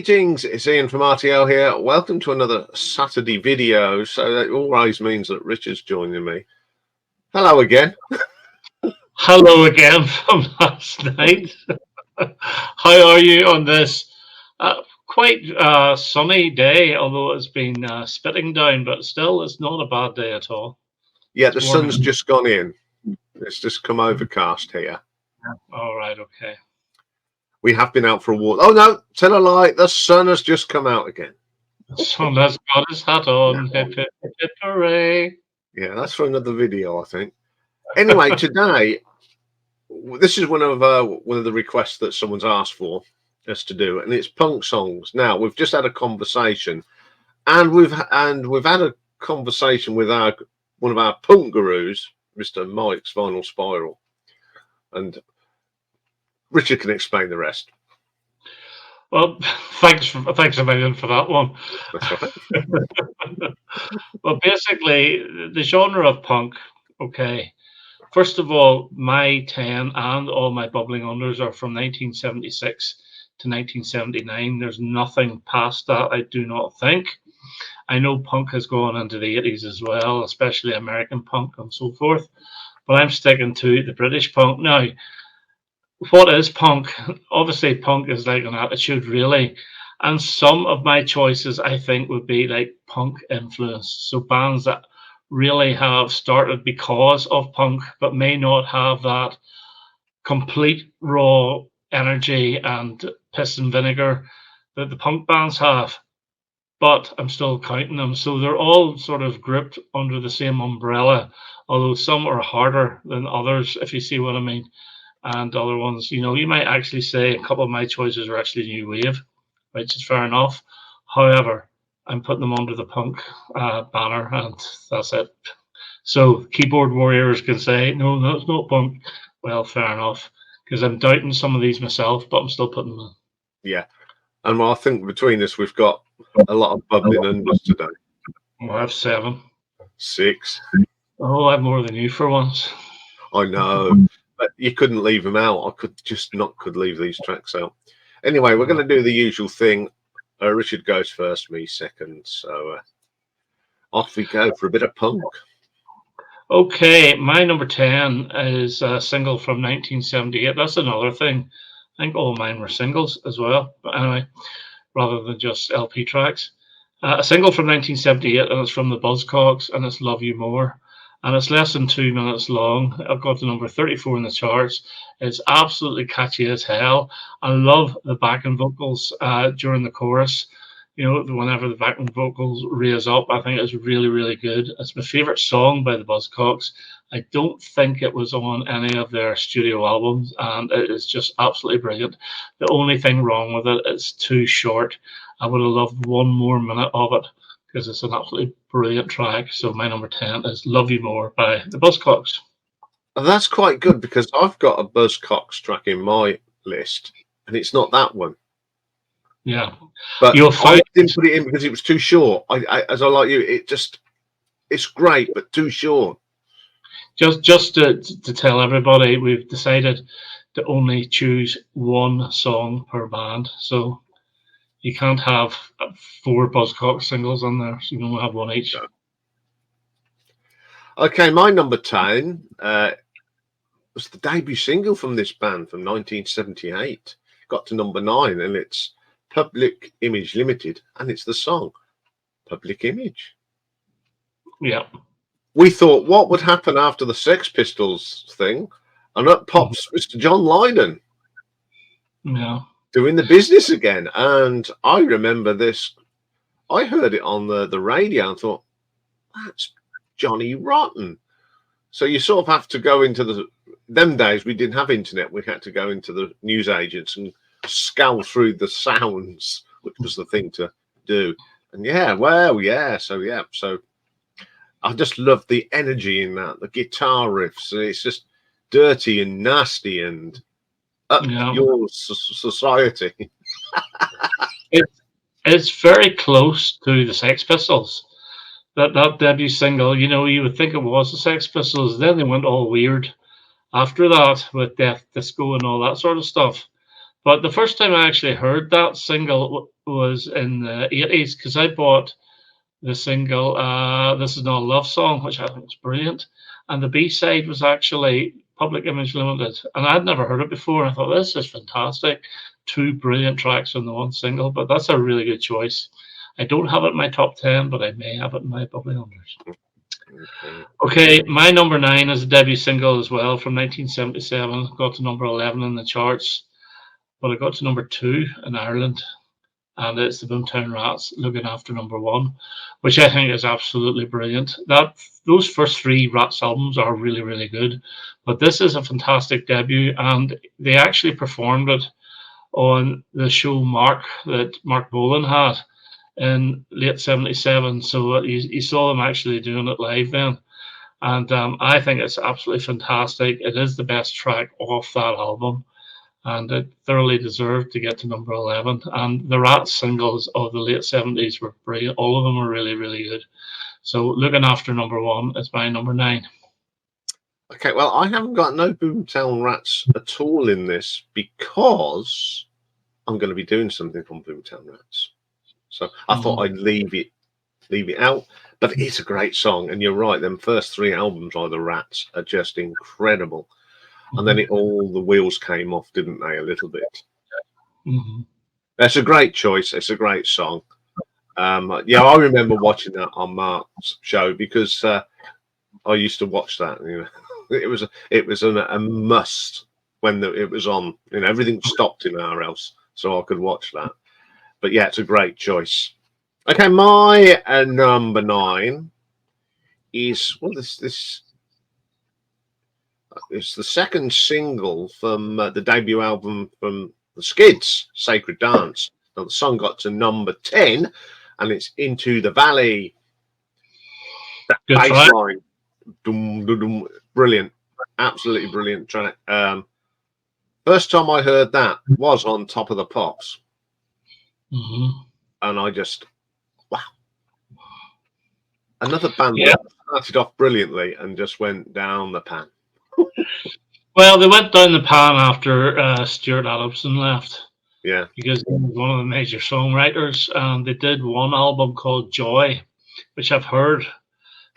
Greetings, it's Iain from RTL here. Welcome to another Saturday video. So that always means that Richard's joining me. Hello again. Hello again from last night. How are you on this quite sunny day, although it's been spitting down, but still it's not a bad day at all. Yeah, It's the warming. sun's just gone in. It's just come overcast here. All right, okay. We have been out for a walk. Oh no, tell a lie, the sun has just come out again. The sun has got his hat on. Hip, hip, hip, hip, hooray. Yeah, that's for another video, I think. Anyway, today, this is one of the requests that someone's asked for us to do, and it's punk songs. Now, we've just had a conversation, and we've had a conversation with one of our punk gurus, Mr. Mike's Vinyl Spiral, and Richard can explain the rest. Well, thanks a million for that one. That's right. Well, basically, the genre of punk, okay. First of all, my 10 and all my bubbling unders are from 1976 to 1979. There's nothing past that, I do not think. I know punk has gone into the 80s as well, especially American punk and so forth, but I'm sticking to the British punk. Now, what is punk? Obviously, punk is like an attitude, really. And some of my choices, I think, would be like punk influence. So bands that really have started because of punk, but may not have that complete raw energy and piss and vinegar that the punk bands have. But I'm still counting them. So they're all sort of grouped under the same umbrella, although some are harder than others, if you see what I mean. And other ones, you might actually say a couple of my choices are actually new wave, which is fair enough. However, I'm putting them under the punk banner, and that's it. So keyboard warriors can say, no, that's not punk. Well, fair enough, because I'm doubting some of these myself, but I'm still putting them in. Yeah, and I think between us, we've got a lot of bubbling unders today. Well, I have 7. 6. Oh, I have more than you for once. I know, but you couldn't leave them out. I could leave these tracks out. Anyway, we're going to do the usual thing. Richard goes first, me second. So off we go for a bit of punk. Okay, my number 10 is a single from 1978. That's another thing. I think all mine were singles as well. But anyway, rather than just LP tracks. A single from 1978, and it's from the Buzzcocks, and it's Love You More. And it's less than 2 minutes long. I've got the number 34 in the charts. It's absolutely catchy as hell. I love the backing vocals during the chorus. Whenever the backing vocals raise up, I think it's really, really good. It's my favorite song by the Buzzcocks. I don't think it was on any of their studio albums, and it is just absolutely brilliant. The only thing wrong with it, it's too short. I would have loved 1 more minute of it, because it's an absolutely brilliant track. So my number 10 is Love You More by the Buzzcocks. That's quite good, because I've got a Buzzcocks track in my list, and it's not that one. Yeah. But I didn't put it in because it was too short. As I like you, it's great, but too short. Just to tell everybody, we've decided to only choose 1 song per band. So you can't have 4 Buzzcocks singles on there. So you can only have 1 each. Okay, my number 10 was the debut single from this band from 1978. Got to number 9, and it's Public Image Limited, and it's the song Public Image. Yeah. We thought, what would happen after the Sex Pistols thing? And up pops Mr. John Lydon. Yeah. Doing the business again. And I remember this. I heard it on the radio and thought, that's Johnny Rotten. So you sort of have to go into them days, we didn't have internet. We had to go into the newsagents and scowl through the sounds, which was the thing to do. And so I just love the energy in that, the guitar riffs. It's just dirty and nasty and up your society. It's very close to the Sex Pistols. That debut single, you would think it was the Sex Pistols. Then they went all weird after that with Death Disco and all that sort of stuff. But the first time I actually heard that single was in the 80s because I bought the single This Is Not a Love Song, which I think was brilliant. And the B side was actually Public Image Limited. And I'd never heard it before. And I thought, this is fantastic. Two brilliant tracks on the one single, but that's a really good choice. I don't have it in my top 10, but I may have it in my bubbly unders. Okay, my number 9 is a debut single as well from 1977. Got to number 11 in the charts, but I got to number 2 in Ireland, and it's the Boomtown Rats looking after number 1, which I think is absolutely brilliant. Those first 3 Rats albums are really, really good, but this is a fantastic debut, and they actually performed it on the show Mark that Mark Bolan had in late 77. So you saw them actually doing it live then. And I think it's absolutely fantastic. It is the best track off that album, and it thoroughly deserved to get to number 11. And the Rats singles of the late 70s were brilliant. All of them were really, really good. So looking after number 1 is my number 9. Okay, well, I haven't got no Boomtown Rats at all in this because I'm going to be doing something from Boomtown Rats. So I thought I'd leave it out. But it's a great song, and you're right. Them first 3 albums by the Rats are just incredible, and then all the wheels came off, didn't they? A little bit. That's a great choice. It's a great song. Yeah, I remember watching that on Mark's show because I used to watch that. You know, it was a must when it was on. You know, everything stopped in our house, so I could watch that. But yeah, it's a great choice. Okay, my number 9 is this it's the second single from the debut album from the Skids, Sacred Dance. Now the song got to number 10, and it's Into the Valley. That bass line, dum, dum, dum, brilliant, absolutely brilliant track. First time I heard that was on Top of the Pops, and I just. Wow. Another band that started off brilliantly and just went down the pan. Well, they went down the pan after Stuart Adamson left. Yeah. Because he was one of the major songwriters. And they did one album called Joy, which I've heard,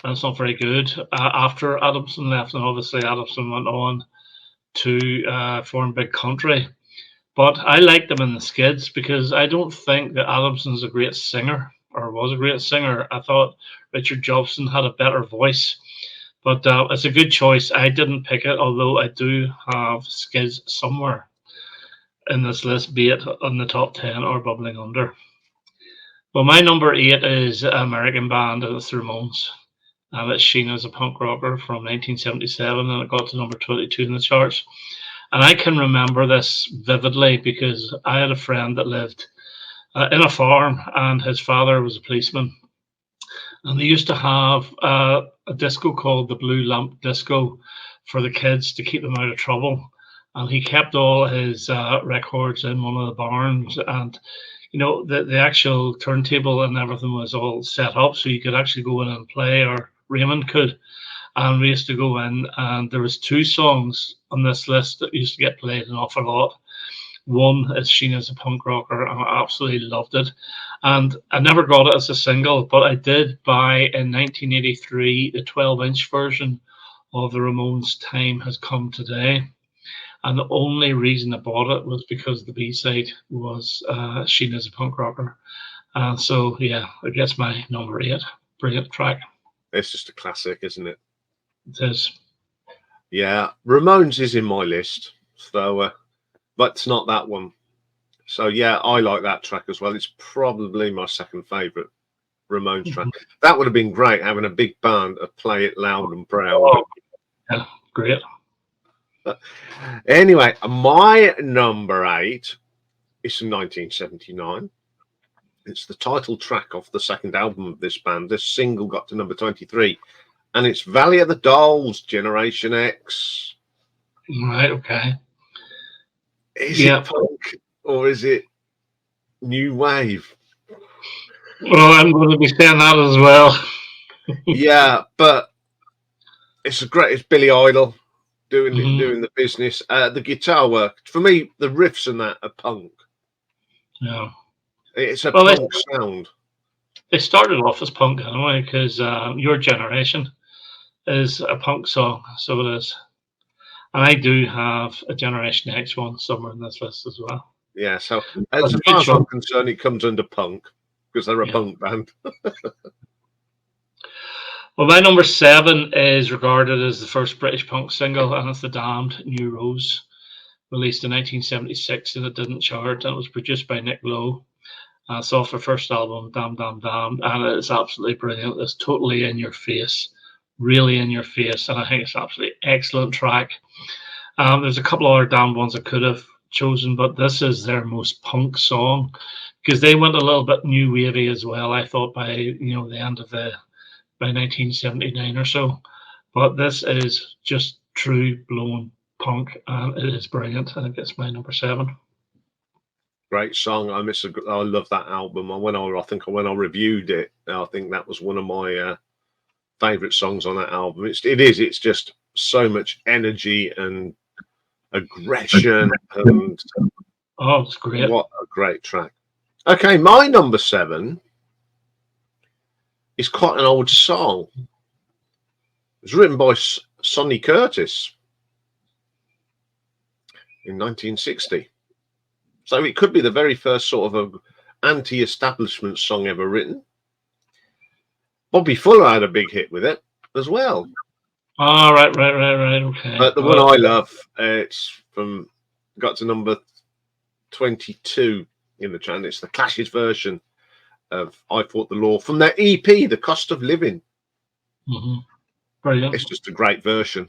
and it's not very good. After Adamson left, and obviously Adamson went on to form Big Country. But I liked them in the Skids because I don't think that Adamson's a great singer. Or was a great singer. I thought Richard Jobson had a better voice, but it's a good choice. I didn't pick it, although I do have Skids somewhere in this list, be it on the top 10 or bubbling under. Well, my number 8 is an American band, and it's the Ramones. And it's Sheena as a Punk Rocker from 1977, and it got to number 22 in the charts. And I can remember this vividly because I had a friend that lived in a farm, and his father was a policeman. And they used to have a disco called the Blue Lamp Disco for the kids to keep them out of trouble. And he kept all his records in one of the barns. And, you know, the actual turntable and everything was all set up so you could actually go in and play, or Raymond could. And we used to go in, and there was 2 songs on this list that used to get played an awful lot. One is Sheena's a Punk Rocker, and I absolutely loved it. And I never got it as a single, but I did buy in 1983 the 12-inch version of the Ramones' Time Has Come Today. And the only reason I bought it was because the B-side was Sheena's a Punk Rocker. And so, yeah, it gets my number 8. Brilliant track. It's just a classic, isn't it? It is. Yeah, Ramones is in my list, so... but it's not that one. So yeah, I like that track as well. It's probably my second favourite Ramones track. That would have been great, having a big band to play it loud and proud. Oh, yeah, great. But anyway, my number 8 is from 1979. It's the title track off the second album of this band. This single got to number 23, and it's Valley of the Dolls, Generation X. Right, okay. Is it punk or is it new wave? Well, I'm going to be saying that as well. Yeah, but it's Billy Idol. doing Mhm. the business. The guitar work for me, the riffs and that are punk. Yeah. It's a Well, punk sound. they started off as punk anyway, because Your Generation is a punk song, so it is. And I do have a Generation X one somewhere in this list as well. Yeah. So That's as a far good as I'm chunk. concerned, it comes under punk because they're a Yeah. punk band. Well, my number 7 is regarded as the first British punk single, and it's The Damned New Rose, released in 1976, and it didn't chart. And it was produced by Nick Lowe. It's off their first album, Damn Damn Damn, and it's absolutely brilliant. It's totally in your face, really in your face, and I think it's absolutely excellent track. There's a couple of other Damned ones I could have chosen, but this is their most punk song because they went a little bit new wavy as well. I thought by the end of by 1979 or so, but this is just true blown punk, and it is brilliant. I think it's my number 7. Great song. I love that album. I think when I reviewed it, I think that was one of my favorite songs on that album. It's just so much energy and aggression, and Oh, it's great. what a great track. Okay, my number 7 is quite an old song. It was written by Sonny Curtis in 1960. So it could be the very first sort of anti-establishment song ever written. Bobby Fuller had a big hit with it as well. Oh, right. Okay. But the one I love, got to number 22 in the chart. It's the Clash's version of I Fought the Law from their EP, The Cost of Living. Brilliant. It's just a great version.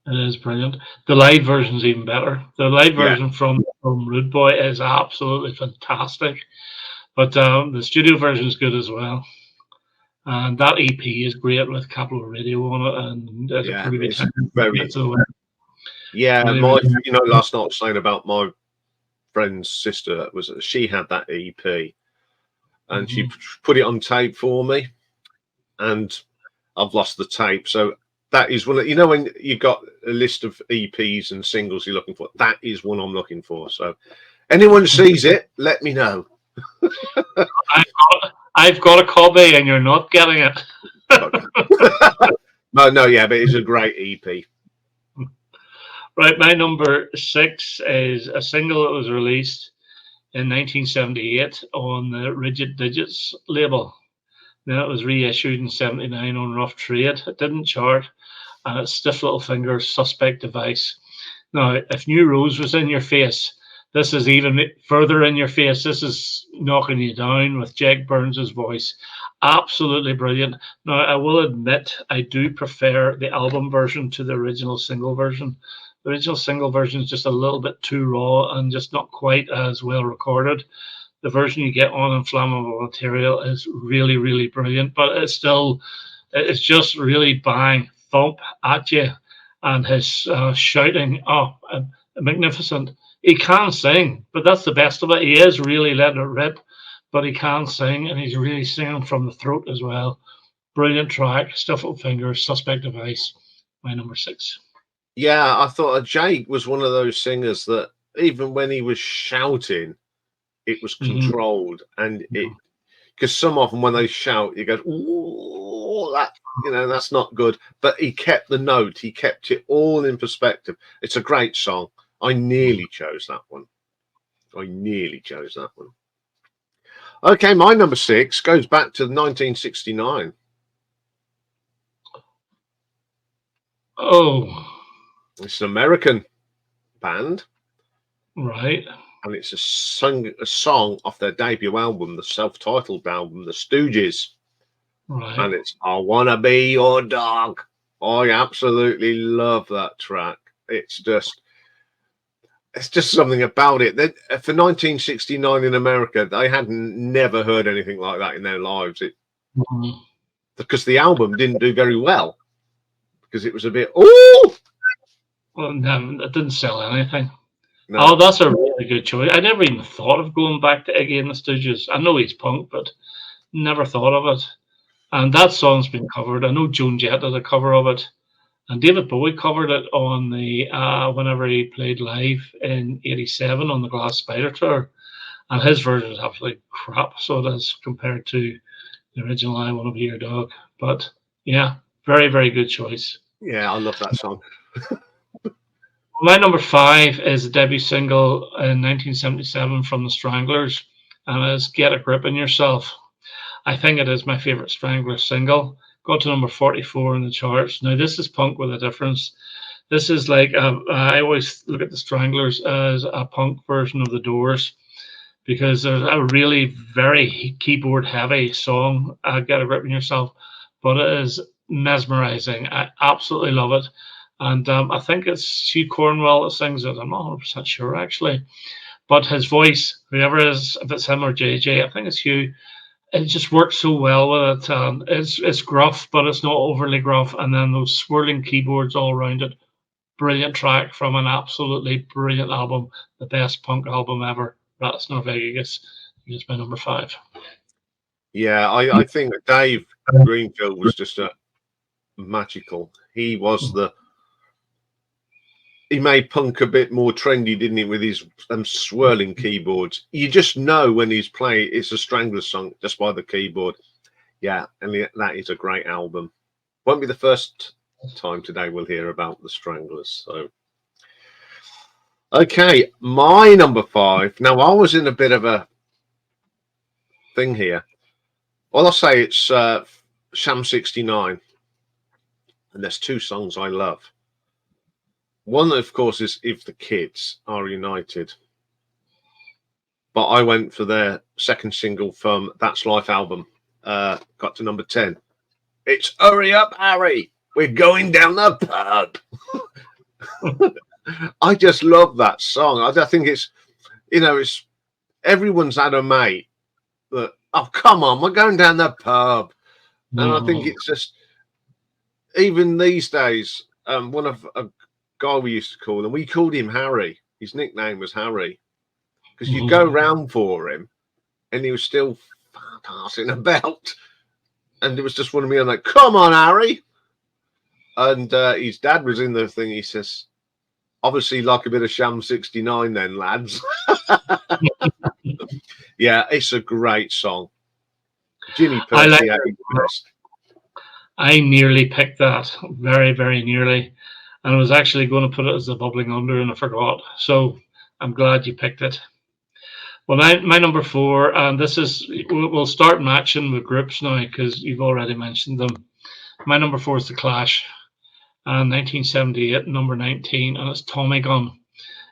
It is brilliant. The live version's even better. The live version from Rude Boy is absolutely fantastic. But the studio version is good as well. And that EP is great with Capital Radio on it, and there's a groovy time. Last night I was saying about my friend's sister she had that EP, and she put it on tape for me, and I've lost the tape. So that is one when you've got a list of EPs and singles you're looking for, that is one I'm looking for. So anyone sees it, let me know. I've got a copy and you're not getting it. No, but it's a great EP. Right, my number 6 is a single that was released in 1978 on the Rigid Digits label. Then it was reissued in 79 on Rough Trade. It didn't chart, and it's Stiff Little Fingers, Suspect Device. Now, if New Rose was in your face, this is even further in your face. This is knocking you down with Jake Burns' voice. Absolutely brilliant. Now, I will admit, I do prefer the album version to the original single version. The original single version is just a little bit too raw and just not quite as well recorded. The version you get on Inflammable Material is really, really brilliant, but it's just really bang, thump at you. And his shouting, magnificent. He can sing, but that's the best of it. He is really letting it rip, but he can sing, and he's really singing from the throat as well. Brilliant track, Stiff Little Fingers, Suspect Device, my number 6. Yeah, I thought Jake was one of those singers that even when he was shouting, it was controlled, and because some of them when they shout, you go, "Ooh, that's not good." But he kept the note; he kept it all in perspective. It's a great song. I nearly chose that one. Okay, my number 6 goes back to 1969. Oh, it's an American band, right? And it's a song off their debut album, the self-titled album, The Stooges. Right. And it's I Wanna Be Your Dog. I absolutely love that track. It's just something about it. For 1969 in America, they had never heard anything like that in their lives. Because the album didn't do very well. Because it was a bit, Well, no, it didn't sell anything. No. Oh, that's a really good choice. I never even thought of going back to Iggy and the Stooges. I know he's punk, but never thought of it. And that song's been covered. I know Joan Jett did a cover of it. And David Bowie covered it on the whenever he played live in '87 on the Glass Spider tour, and his version is absolutely crap. So it is compared to the original "I Want to Be Your Dog." But yeah, very very good choice. Yeah, I love that song. My number five is a debut single in 1977 from the Stranglers, and it's "Get a Grip on Yourself." I think it is my favorite Stranglers single. Got to number 44 in the charts. Now this is punk with a difference. This is like I always look at the Stranglers as a punk version of the Doors because there's a really very keyboard heavy song, "Get a Grip on Yourself," but it is mesmerizing. I absolutely love it. And I think it's Hugh Cornwell that sings it. I'm not 100% sure actually. But his voice, whoever it is, if it's him or JJ, I think it's Hugh, it just works so well with it. It's gruff, but it's not overly gruff. And then those swirling keyboards all around it. Brilliant track from an absolutely brilliant album, the best punk album ever. Rats Norvegius is my number five. Yeah, I think that Dave Greenfield was just a magical. He was he made punk a bit more trendy, didn't he, with his swirling keyboards. You just know when he's playing it's a Stranglers song just by the keyboard. Yeah, and that is a great album. Won't be the first time today we'll hear about the Stranglers. So, okay, my number five. Now, I was in a bit of a thing here. Well, I'll say it's Sham 69. And there's two songs I love. One, of course, is If the Kids Are United. But I went for their second single from That's Life album. Got to number 10. It's Hurry Up, Harry. We're going down the pub. I just love that song. I think it's, it's everyone's had a mate that, oh, come on, we're going down the pub. And I think it's just, even these days, one of a guy we used to call him, we called him Harry. His nickname was Harry. Because you'd go round for him and he was still passing about. And it was just one of me, I'm like, come on, Harry. And his dad was in the thing. He says, obviously, like a bit of Sham 69 then, lads. Yeah, it's a great song. Jimmy Percy. I nearly picked that. Very, very nearly. And I was actually going to put it as the bubbling under and I forgot. So I'm glad you picked it. Well, my number four, and this is, we'll start matching with groups now because you've already mentioned them. My number four is The Clash, 1978, number 19, and it's Tommy Gun.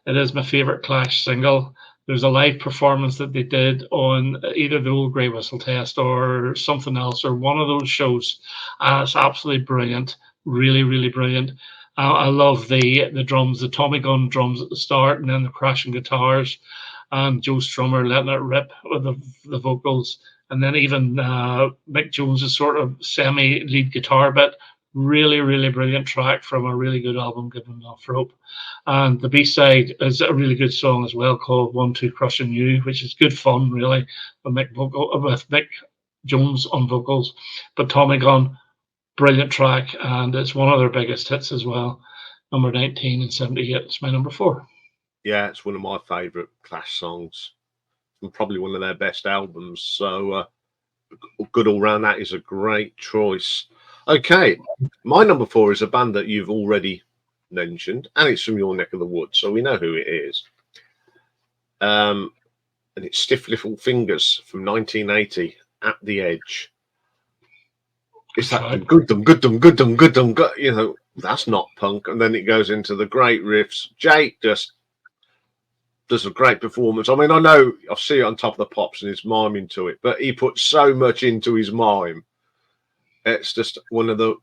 It is my favorite Clash single. There's a live performance that they did on either the Old Grey Whistle Test or something else, or one of those shows. It's absolutely brilliant, really, really brilliant. I love the drums, the Tommy Gun drums at the start, and then the crashing guitars, and Joe Strummer letting it rip with the vocals, and then even Mick Jones's sort of semi-lead guitar bit. Really, really brilliant track from a really good album, Given Enough Rope. And the B-side is a really good song as well called 1-2 Crushing You, which is good fun, really, with Mick Jones on vocals. But Tommy Gun, brilliant track, and it's one of their biggest hits as well. Number 19 and 78 is my number four. Yeah, it's one of my favourite Clash songs and probably one of their best albums. So good all round. That is a great choice. Okay, my number four is a band that you've already mentioned, and it's from your neck of the woods, so we know who it is. And it's Stiff Little Fingers from 1980, At the Edge. It's that good, that's not punk. And then it goes into the great riffs. Jake just does a great performance. I mean, I know I see it on Top of the Pops and he's miming to it, but he puts so much into his mime. It's just one of the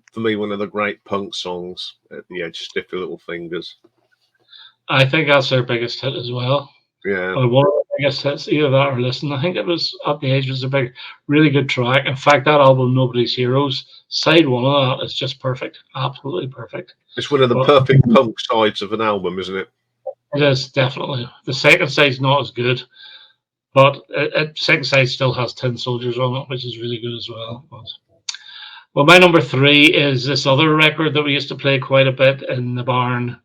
great punk songs, At the Edge, Stiff Little Fingers. I think that's their biggest hit as well. Yeah. One of the biggest hits, either that or Listen. I think it was At the Edge was a really good track. In fact, that album, Nobody's Heroes, side one of that is just perfect. Absolutely perfect. It's one of the perfect punk sides of an album, isn't it? It is, definitely. The second side's not as good, but second side still has Tin Soldiers on it, which is really good as well. But Well, my number three is this other record that we used to play quite a bit in the barn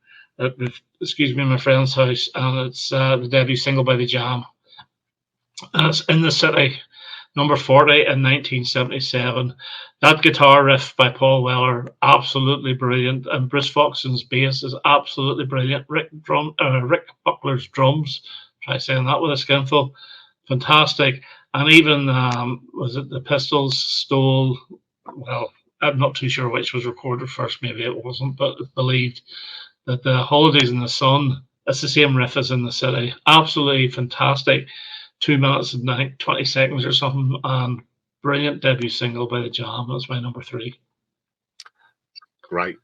excuse me, my friend's house, and it's the debut single by The Jam. And it's In the City, number 40 in 1977. That guitar riff by Paul Weller, absolutely brilliant. And Bruce Foxton's bass is absolutely brilliant. Rick Buckler's drums, try saying that with a skinful, fantastic. And even, was it the Pistols stole, well, I'm not too sure which was recorded first, maybe it wasn't, but it's believed that the Holidays in the Sun, it's the same riff as In the City. Absolutely fantastic. 2 minutes and 20 seconds or something, and brilliant debut single by The Jam. That's my number three. Great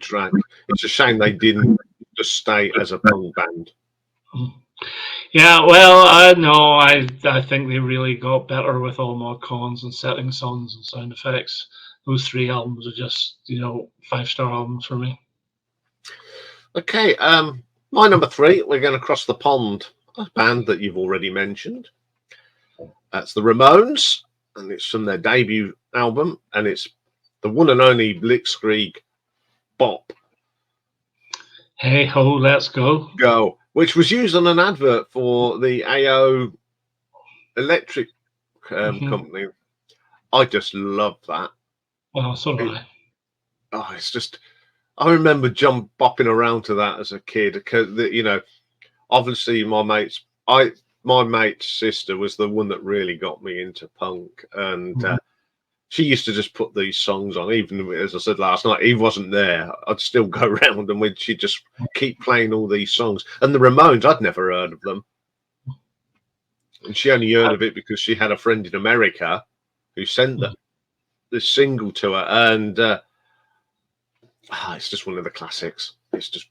track. It's a shame they didn't just stay as a punk band. Yeah, well, I know. I think they really got better with All Mod Cons and Setting Suns and Sound Effects. Those three albums are just, 5-star albums for me. Okay, my number three, we're going to cross the pond. A band that you've already mentioned. That's the Ramones, and it's from their debut album, and it's the one and only Blitzkrieg Bop. Hey ho, let's go. Go, which was used on an advert for the AO Electric company. I just love that. Well, so do I. Oh, it's just, I remember bopping around to that as a kid, because obviously my mate's sister was the one that really got me into punk, and she used to just put these songs on. Even as I said last night, he wasn't there, I'd still go around and she'd just keep playing all these songs. And the Ramones, I'd never heard of them, and she only heard of it because she had a friend in America who sent the single to her, and it's just one of the classics. It's just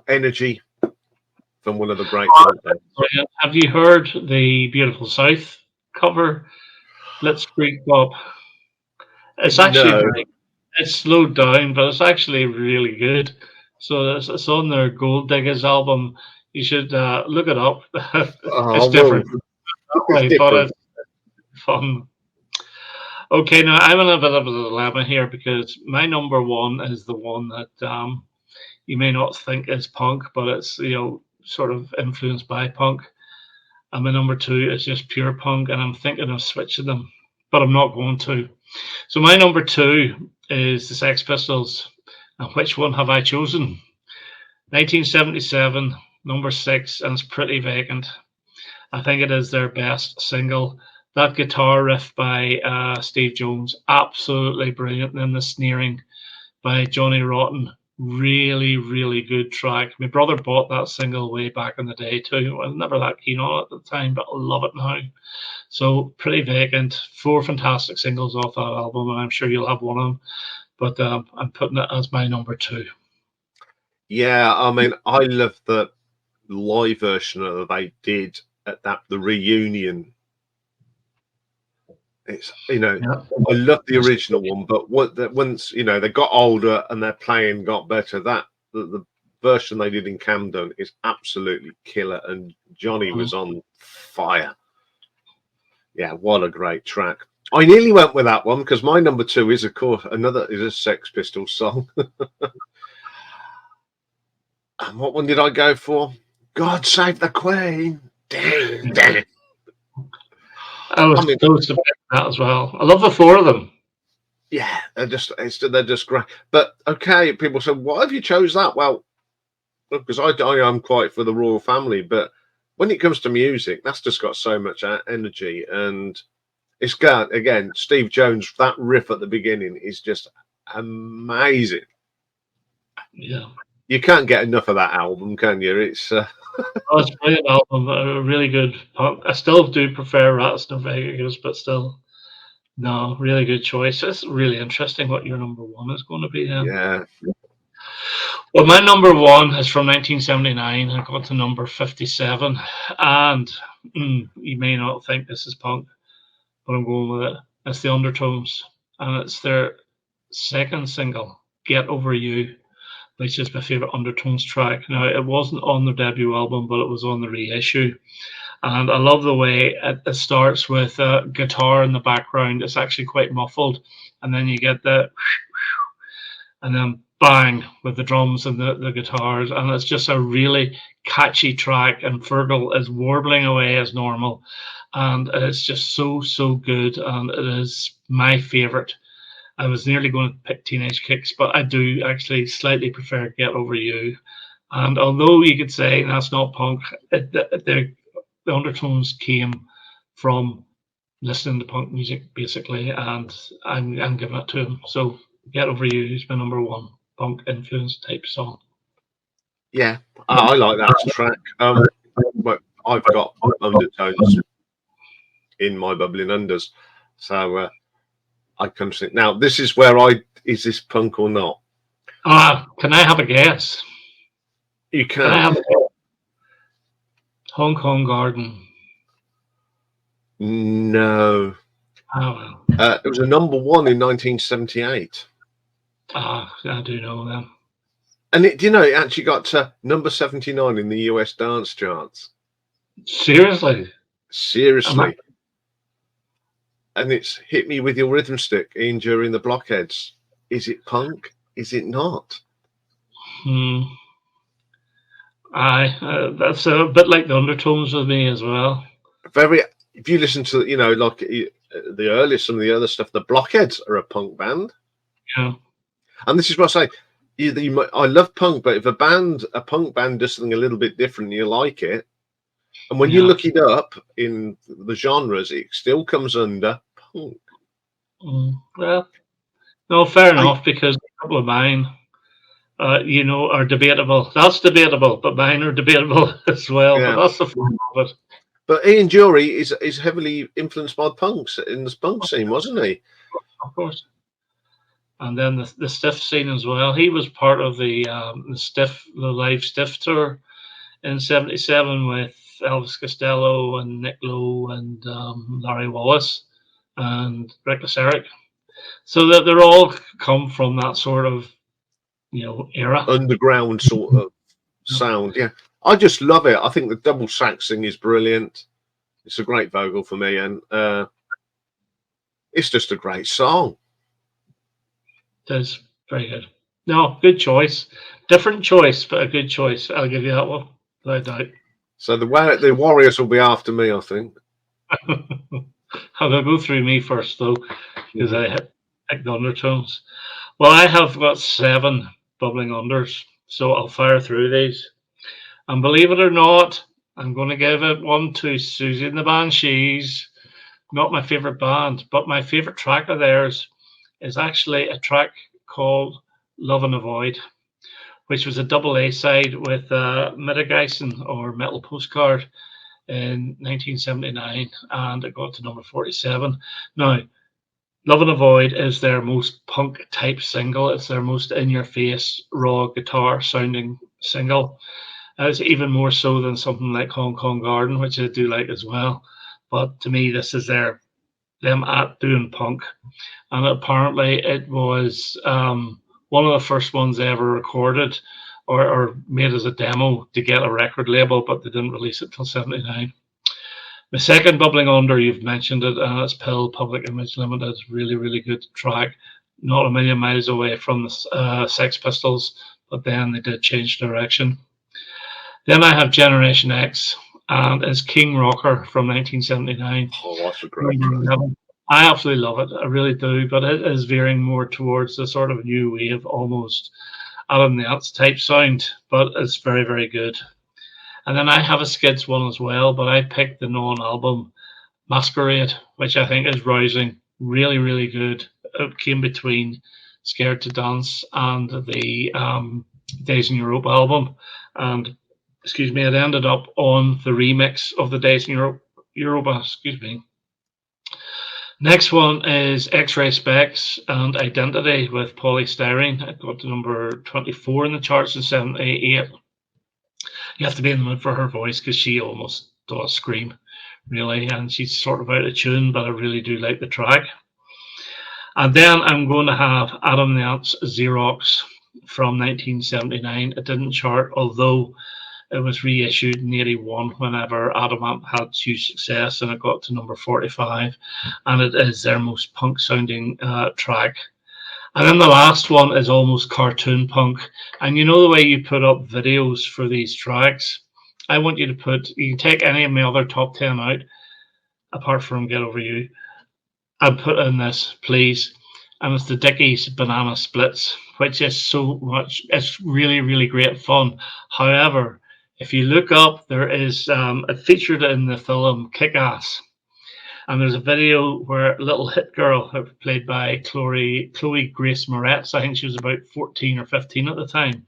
energy from one of the great bands. Have you heard the Beautiful South cover, Blitzkrieg Bop? It's actually it's slowed down, but it's actually really good. So it's on their Gold Diggers album. You should look it up. It's different, but it's fun. Okay, now I'm in a bit of a dilemma here because my number one is the one that you may not think is punk, but it's sort of influenced by punk. And my number two is just pure punk, and I'm thinking of switching them, but I'm not going to. So my number two is the Sex Pistols. And which one have I chosen? 1977, number 6, and it's Pretty Vacant. I think it is their best single. That guitar riff by Steve Jones, absolutely brilliant. And then the sneering by Johnny Rotten, really, really good track. My brother bought that single way back in the day too. I was never that keen on it at the time, but I love it now. So Pretty Vacant, 4 fantastic singles off that album, and I'm sure you'll have one of them. But I'm putting it as my number 2. Yeah, I mean, I love the live version that they did at the reunion. It's I love the original one, but once they got older and their playing got better, the version they did in Camden is absolutely killer, and Johnny was on fire. Yeah, what a great track. I nearly went with that one because my number 2 is, of course, is a Sex Pistols song. And what one did I go for? God Save the Queen. Dang. I was close to that as well. I love the 4 of them. Yeah, they're just great. But okay, people say, why have you chose that? Well, because I am quite for the royal family, but when it comes to music, that's just got so much energy, and it's got, again, Steve Jones, that riff at the beginning is just amazing. Yeah. You can't get enough of that album, can you? It's it's a brilliant album, really good punk. I still do prefer Rattlesnake Vegas, but still, no, really good choice. It's really interesting what your number 1 is going to be then. Yeah. Well, my number 1 is from 1979. I got to number 57, and you may not think this is punk, but I'm going with it. It's the Undertones, and it's their second single, Get Over You, which is my favorite Undertones track. Now, it wasn't on their debut album, but it was on the reissue. And I love the way it starts with a guitar in the background. It's actually quite muffled, and then you get and then bang with the drums and the guitars, and it's just a really catchy track. And Fergal is warbling away as normal, and it's just so good, and it is my favorite. I was nearly going to pick Teenage Kicks, but I do actually slightly prefer Get Over You. And although you could say that's not punk, the undertones came from listening to punk music basically, and I'm giving it to him. So Get Over You is my number one punk influence type song. Yeah, I like that track. But I've got undertones in my bubbling unders, so I can think. Now, this is where is this punk or not? Can I have a guess? You Can I can. have a guess? Hong Kong Garden. No. Oh, It was a number one in 1978. I do know them. And it actually got to number 79 in the US dance charts. Seriously? Seriously. And it's Hit Me With Your Rhythm Stick, Iain Dury the Blockheads. Is it punk? Is it not? That's a bit like the undertones with me as well. If you listen to, like the earliest, some of the other stuff, the Blockheads are a punk band. Yeah. And this is what I say. I love punk, but if a punk band does something a little bit different, you like it. And when you look it up in the genres, it still comes under punk. Well, no, fair enough, because a couple of mine, are debatable. That's debatable, but mine are debatable as well. Yeah. But that's the fun of it. But Iain Dury is heavily influenced by punks in the punk scene, wasn't he? Of course. And then the Stiff scene as well. He was part of the live Stiff tour in '77 with Elvis Costello and Nick Lowe and Larry Wallace and Reckless Eric. So that they're all come from that sort of era. Underground sort of sound. Yeah. I just love it. I think the double saxing is brilliant. It's a great vocal for me, and it's just a great song. It is very good. No, good choice. Different choice, but a good choice. I'll give you that one, without doubt. So the Warriors will be after me, I think. I'll go through me first, though, because I picked the undertones. Well, I have got 7 bubbling unders, so I'll fire through these. And believe it or not, I'm going to give it one to Susie and the Banshees. Not my favourite band, but my favourite track of theirs is actually a track called Love and Avoid, which was a double A side with Metageisen or Metal Postcard in 1979, and it got to number 47. Now, Love and Avoid is their most punk type single. It's their most in your face, raw guitar sounding single. It's even more so than something like Hong Kong Garden, which I do like as well. But to me, this is them at doing punk. And apparently it was one of the first ones they ever recorded or made as a demo to get a record label, but they didn't release it till '79. My second bubbling under, you've mentioned it, and it's Pill, Public Image Limited. Really, really good track. Not a million miles away from the Sex Pistols, but then they did change direction. Then I have Generation X, and it's King Rocker from 1979. Oh, that's a great I absolutely love it. I really do, but it is veering more towards the sort of new wave, almost Adam the Ants type sound, but it's very, very good. And then I have a Skids one as well, but I picked the non-album Masquerade, which I think is rousing. Really, really good. It came between Scared to Dance and the Days in Europe album. And, it ended up on the remix of the Days in Europa, Next one is X-Ray Specs and Identity with Pauly Styrene. It got to number 24 in the charts in '78. You have to be in the mood for her voice because she almost does scream, really, and she's sort of out of tune, but I really do like the track. And then I'm going to have Adam the Ants' Xerox from 1979. It didn't chart, although it was reissued in '81 whenever Adam Ant had huge success, and it got to number 45, and it is their most punk sounding track. And then the last one is almost cartoon punk. And you know the way you put up videos for these tracks? I want you to you can take any of my other top 10 out, apart from Get Over You, and put in this, please. And it's the Dickies Banana Splits, which is it's really, really great fun. However, if you look up, there is, it featured in the film Kick-Ass. And there's a video where a little hit girl, played by Chloe Grace Moretz, I think she was about 14 or 15 at the time.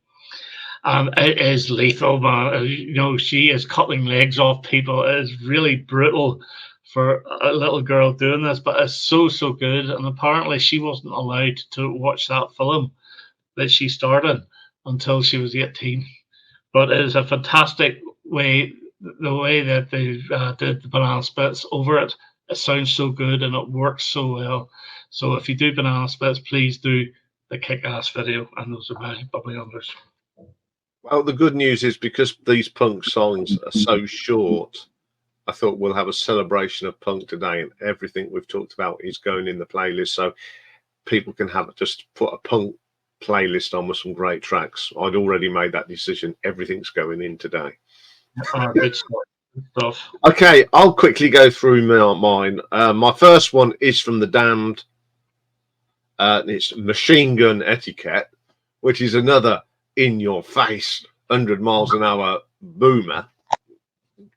And it is lethal, man. You know, she is cutting legs off people. It is really brutal for a little girl doing this, but it's so, so good. And apparently she wasn't allowed to watch that film that she starred in until she was 18. But it is a fantastic way, the way that they did the Banana Splits over it. It sounds so good and it works so well. So if you do Banana Splits, please do the Kick-Ass video, and those are my bubbly unders. Well, the good news is, because these punk songs are so short, I thought we'll have a celebration of punk today, and everything we've talked about is going in the playlist, so people can just put a punk playlist on with some great tracks. I'd already made that decision. Everything's going in today. Good stuff. Stuff. Okay, I'll quickly go through mine. My first one is from The Damned. It's Machine Gun Etiquette, which is another in-your-face 100 miles an hour boomer.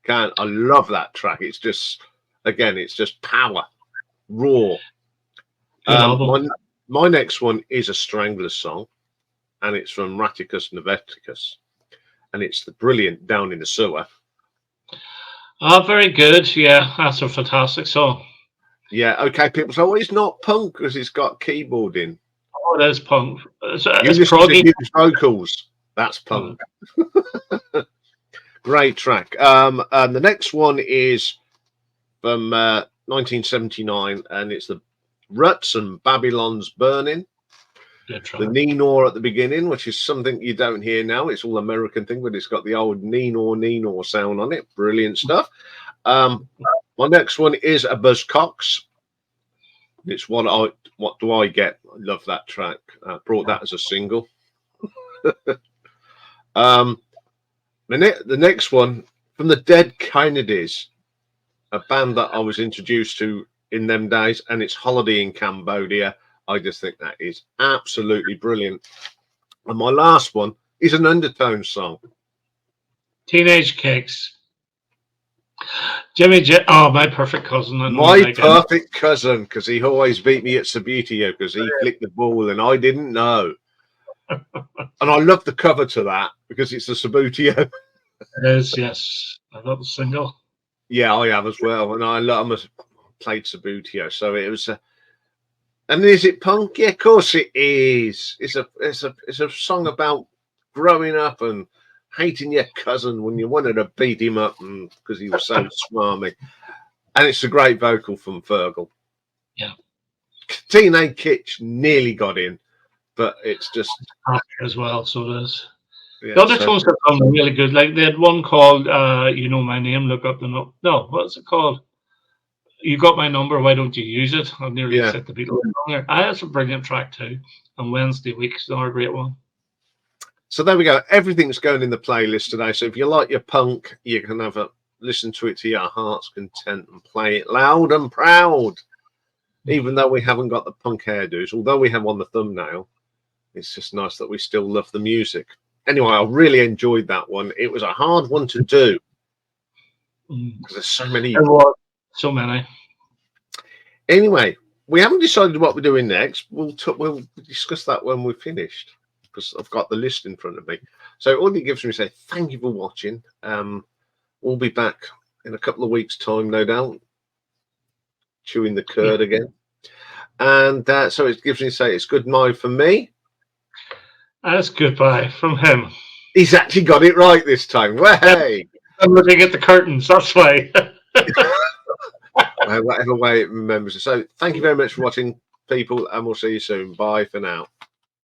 I love that track. It's just, again, it's just power, raw. My next one is a Stranglers song, and it's from Raticus Noveticus, and it's the brilliant Down in the Sewer. Very good. Yeah, that's a fantastic song. Yeah, okay, people. So it's not punk because it's got keyboard in. Oh, it is punk. It's proggy. Vocals. That's punk. Great track. And the next one is from 1979, and it's the Ruts and Babylon's Burning. The Ninor at the beginning, which is something you don't hear now. It's all American thing, but it's got the old Ninor sound on it. Brilliant stuff. My next one is a Buzzcocks. It's What Do I Get? I love that track. Brought that as a single. The next one from the Dead Kennedys, a band that I was introduced to in them days, and it's Holiday in Cambodia. I just think that is absolutely brilliant. And my last one is an Undertone song. Teenage Kicks. My perfect cousin. My perfect cousin, because he always beat me at Sabutio because he flicked the ball and I didn't know. And I love the cover to that because it's the Sabutio. It is, yes. I love the single. Yeah, I have as well. And I played Sabutio, so it was and is it punk? Yeah, of course it is. It's a song about growing up and hating your cousin when you wanted to beat him up because he was so smarmy. And it's a great vocal from Fergal. Yeah. Teenage Kitsch nearly got in, but it's just as well, so it is. Yeah, the other songs have done really good. Like they had one called You Know My Name, Look Up the No, what's it called? You Got My Number, Why Don't You Use It? I've nearly set the Beatles on there. That's a brilliant track too. And Wednesday Week's another great one. So there we go. Everything's going in the playlist today. So if you like your punk, you can have a listen to it to your heart's content and play it loud and proud. Even though we haven't got the punk hairdos, although we have on the thumbnail, it's just nice that we still love the music. Anyway, I really enjoyed that one. It was a hard one to do because there's so many. So many. Anyway, we haven't decided what we're doing next. We'll discuss that when we're finished because I've got the list in front of me. So all it gives me is say thank you for watching. We'll be back in a couple of weeks' time, no doubt, chewing the curd again. And so it gives me say it's good night from me. That's goodbye from him. He's actually got it right this time. Well, hey. I'm looking at the curtains, that's why. Whatever way it remembers. So thank you very much for watching, people, and we'll see you soon. Bye for now.